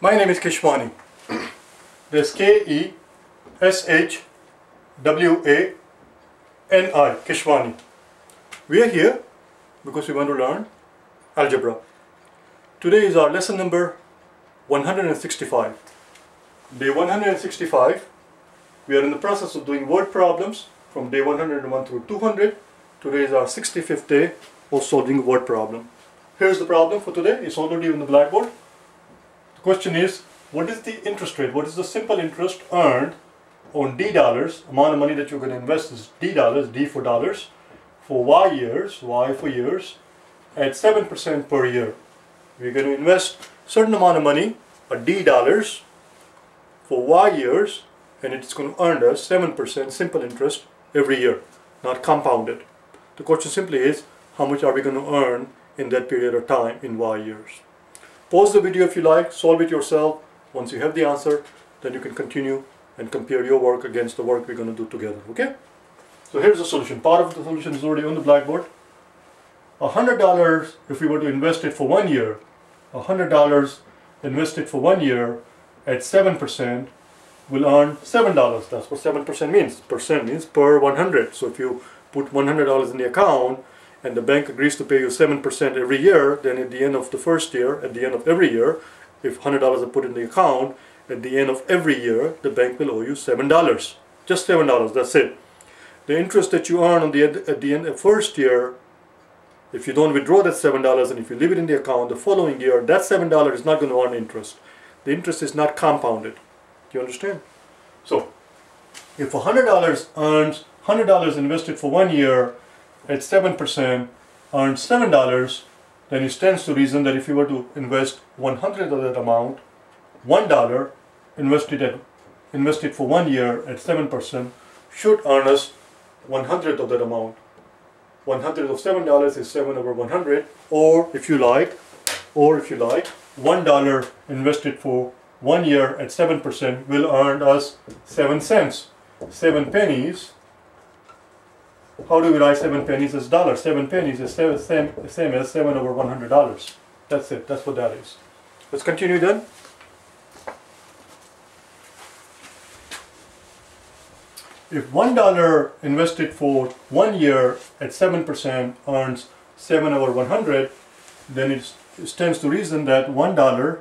My name is Keshwani. There's Keshwani, Keshwani. We are here because we want to learn algebra. Today is our lesson number 165. Day 165. We are in the process of doing word problems from day 101 through 200. Today is our 65th day of solving a word problem. Here's the problem for today. It's already on the blackboard. The question is, what is the interest rate? What is the simple interest earned on D dollars? Amount of money that you're going to invest is D dollars, D for dollars, for Y years, Y for years, at 7% per year. We're going to invest certain amount of money, a D dollars, for Y years, and it's going to earn us 7% simple interest every year, not compounded. The question simply is, how much are we going to earn in that period of time in Y years? Pause the video if you like, solve it yourself. Once you have the answer, then you can continue and compare your work against the work we're going to do together, okay? So here's the solution. Part of the solution is already on the blackboard. $100, if we were to invest it for 1 year, $100 invested for 1 year at 7% will earn $7. That's what 7% means. Percent means per 100. So if you put $100 in the account and the bank agrees to pay you 7% every year, then at the end of the first year, at the end of every year, if $100 are put in the account, at the end of every year, the bank will owe you $7. Just $7, that's it. The interest that you earn on at the end of the first year, if you don't withdraw that $7 and if you leave it in the account the following year, that $7 is not going to earn interest. The interest is not compounded. Do you understand? So, if $100 earns $100 invested for 1 year at 7% earns $7, then it stands to reason that if you were to invest 100 of that amount, $1 invested for 1 year at 7% should earn us 100 of that amount. 100 of $7 is 7 over 100, or if you like, $1 invested for 1 year at 7% will earn us 7 cents. 7 pennies. How do we write 7 pennies as dollars? 7 pennies is same as 7 over $100. That's it. That's what that is. Let's continue then. If $1 invested for 1 year at 7% earns 7 over 100, then it stands to reason that $1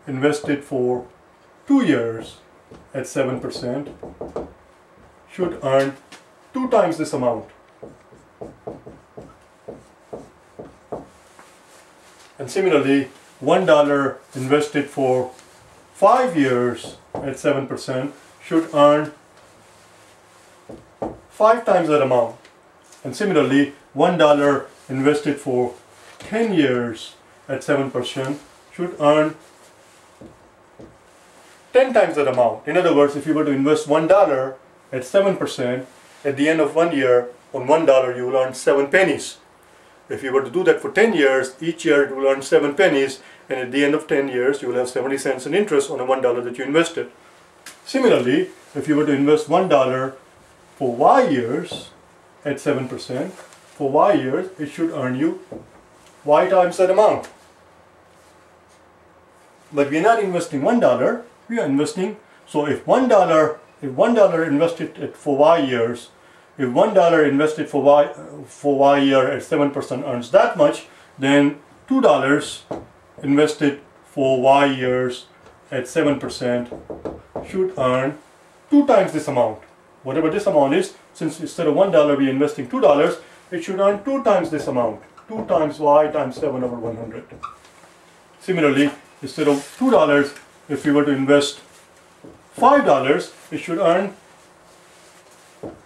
invested for 2 years at 7% should earn 2 times this amount. And similarly, $1 invested for 5 years at 7% should earn 5 times that amount. And similarly, $1 invested for 10 years at 7% should earn 10 times that amount. In other words, if you were to invest $1 at 7%, at the end of 1 year, on $1 you will earn 7 pennies. If you were to do that for 10 years, each year it will earn 7 pennies, and at the end of 10 years you will have 70 cents in interest on the $1 that you invested. Similarly, if you were to invest $1 for Y years at 7%, for Y years it should earn you Y times that amount. But we are not investing $1, we are investing, so if $1 invested for Y years, if $1 invested for Y year at 7% earns that much, then $2 invested for Y years at 7% should earn 2 times this amount. Whatever this amount is, since instead of $1 we are investing $2, it should earn 2 times this amount. 2 times Y times 7 over 100. Similarly, instead of $2, if we were to invest $5, it should earn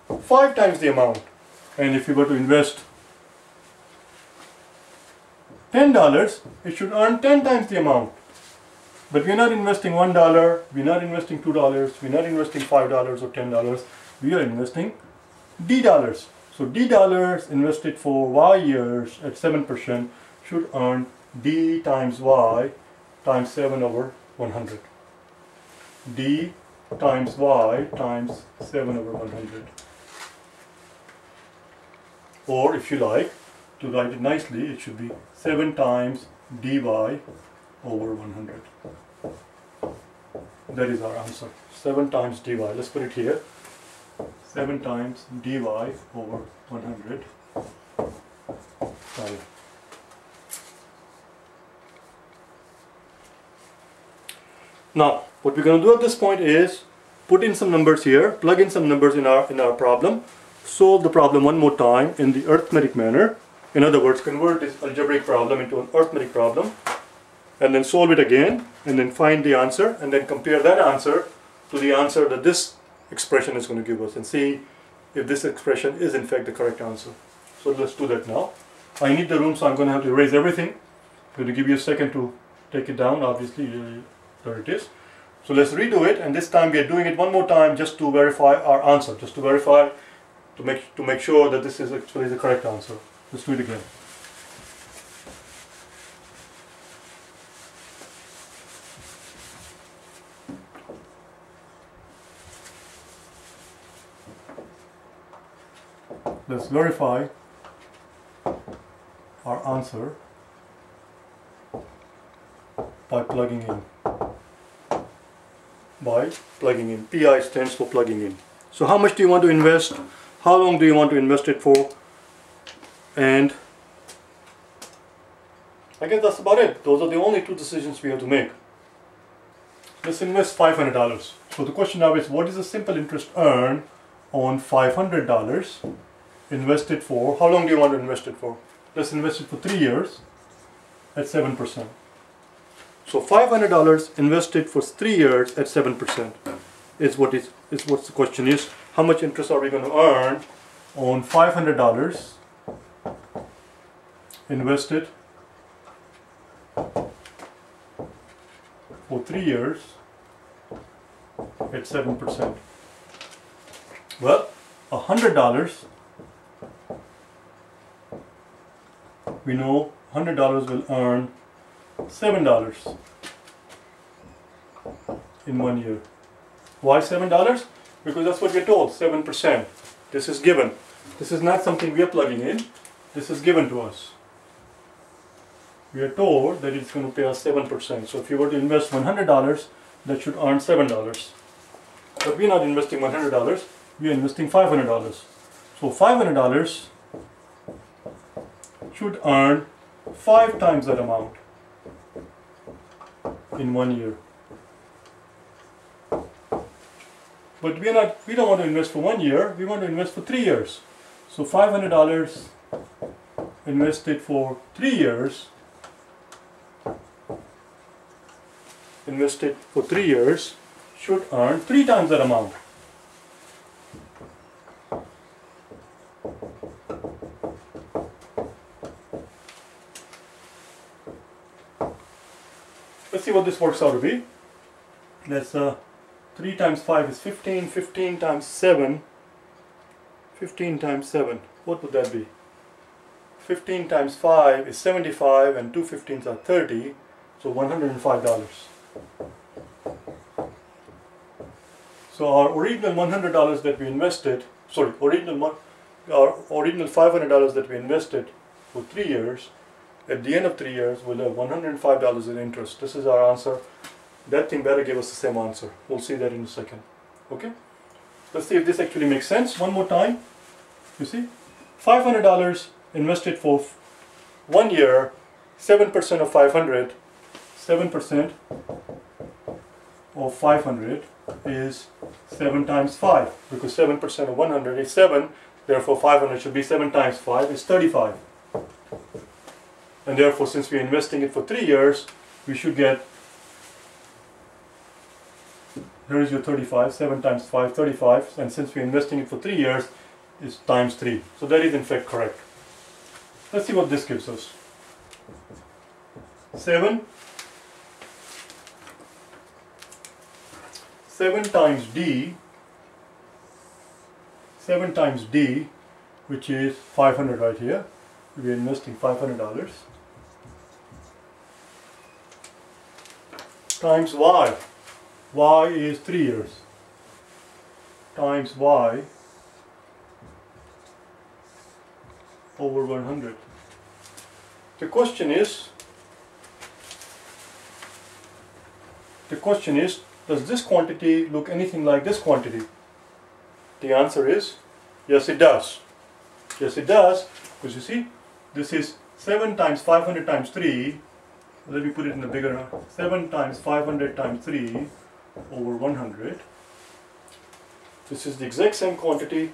5 times the amount. And if we were to invest $10, it should earn 10 times the amount. But we're not investing $1, we're not investing $2, we're not investing $5 or $10, we are investing D dollars. So D dollars invested for Y years at 7% should earn D times Y times 7 over 100. D times Y times 7 over 100. Or if you like, to write it nicely, it should be 7 times dy over 100. That is our answer. 7 times dy. Let's put it here. 7 times dy over 100. Sorry. Now, what we're going to do at this point is put in some numbers here, plug in some numbers in our problem, solve the problem one more time in the arithmetic manner. In other words, convert this algebraic problem into an arithmetic problem, and then solve it again, and then find the answer, and then compare that answer to the answer that this expression is going to give us, and see if this expression is in fact the correct answer. So let's do that now. I need the room, so I'm going to have to erase everything. I'm going to give you a second to take it down. Obviously, there it is. So let's redo it, and this time we are doing it one more time just to verify our answer, just to verify, to make sure that this is actually the correct answer. Let's do it again. Let's verify our answer by plugging in. PI stands for plugging in. So how much do you want to invest? How long do you want to invest it for? And I guess that's about it. Those are the only two decisions we have to make. Let's invest $500. So the question now is, what is the simple interest earned on $500 invested for? How long do you want to invest it for? Let's invest it for 3 years at 7%. So $500 invested for 3 years at 7% is what the question is. How much interest are we going to earn on $500 invested for 3 years at 7%? Well, $100, we know $100 will earn $7 in 1 year. Why $7? Because that's what we're told, 7%. This is given. This is not something we are plugging in. This is given to us. We are told that it's going to pay us 7%. So if you were to invest $100, that should earn $7. But we're not investing $100. We are investing $500. So $500 should earn 5 times that amount in 1 year. But we don't want to invest for 1 year, we want to invest for 3 years. So $500 invested for 3 years, should earn 3 times that amount. Let's see what this works out to be. That's 3 times 5 is 15, 15 times 7, 15 times 7, what would that be? 15 times 5 is 75, and 2 15s are 30, so $105. So our original $100 that we invested, our original $500 that we invested for 3 years, at the end of 3 years we'll have $105 in interest. This is our answer. That thing better give us the same answer. We'll see that in a second. Okay? Let's see if this actually makes sense. One more time. You see? $500 invested for 1 year, 7% of 500. 7% of 500 is 7 times 5. Because 7% of 100 is 7. Therefore 500 should be 7 times 5 is 35. And therefore, since we're investing it for 3 years, we should get, here is your 35, 7 times 5, 35, and since we're investing it for 3 years, it's times 3. So that is in fact correct. Let's see what this gives us. 7 times D, 7 times D, which is 500 right here. We're investing $500. Times Y. Y is 3 years. Times Y over 100. The question is does this quantity look anything like this quantity? The answer is yes, it does. Yes, it does, because you see, this is 7 times 500 times 3. Let me put it in the bigger. 7 times 500 times 3 over 100. This is the exact same quantity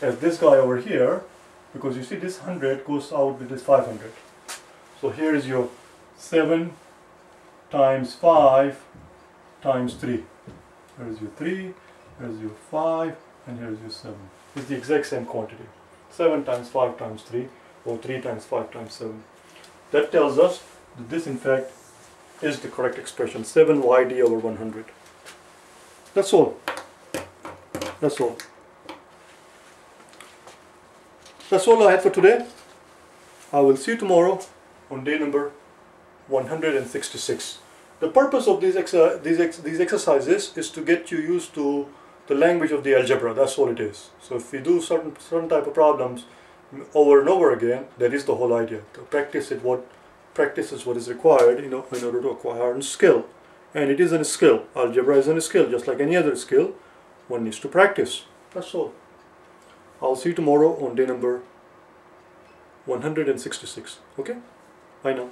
as this guy over here, because you see this 100 goes out with this 500. So here is your 7 times 5 times 3. Here is your 3, here is your 5, and here is your 7. It's the exact same quantity. 7 times 5 times 3, or 3 times 5 times 7. That tells us that this in fact is the correct expression, 7yd over 100. That's all. That's all. That's all I had for today. I will see you tomorrow on day number 166. The purpose of these exercises is to get you used to the language of the algebra. That's all it is. So if we do certain type of problems over and over again, that is the whole idea. To practice is what is required, in order to acquire a skill. And it is a skill. Algebra is a skill, just like any other skill. One needs to practice. That's all. I'll see you tomorrow on day number 166. Okay? Bye now.